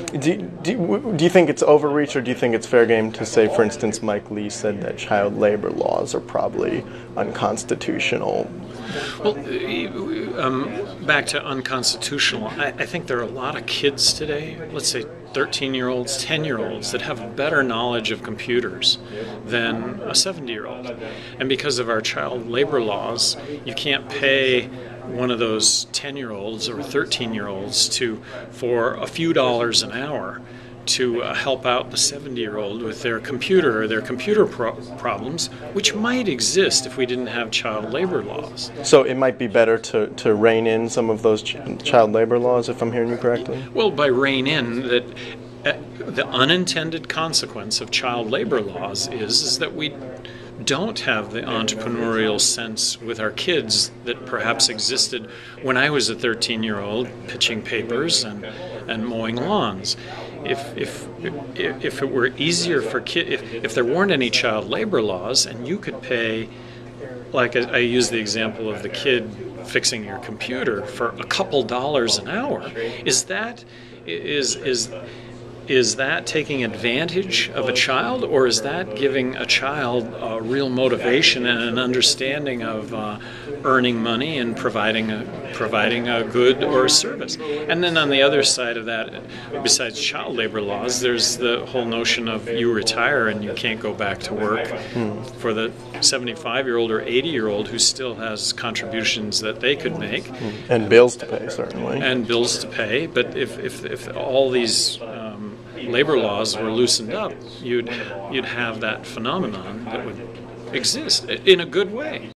Do you think it's overreach, or do you think it's fair game to say, for instance, Mike Lee said that child labor laws are probably unconstitutional? Well, back to unconstitutional, I think there are a lot of kids today, let's say 13-year-olds, 10-year-olds, that have better knowledge of computers than a 70-year-old. And because of our child labor laws, you can't pay one of those 10-year-olds or 13-year-olds for a few dollars an hour to help out the 70-year-old with their computer or their computer problems, which might exist if we didn't have child labor laws. So it might be better to rein in some of those child labor laws, if I'm hearing you correctly? Well, by rein in, that the unintended consequence of child labor laws is that we don't have the entrepreneurial sense with our kids that perhaps existed when I was a 13-year-old pitching papers and mowing lawns. If it were easier for kids, if there weren't any child labor laws and you could pay, like I use the example of the kid fixing your computer for a couple dollars an hour, is that taking advantage of a child, or is that giving a child a real motivation and an understanding of earning money and providing a good or a service? And then on the other side of that, besides child labor laws, there's the whole notion of you retire and you can't go back to work for the 75-year-old or 80-year-old who still has contributions that they could make. And bills to pay, certainly. And bills to pay. But if all these labor laws were loosened up, you'd have that phenomenon that would exist in a good way.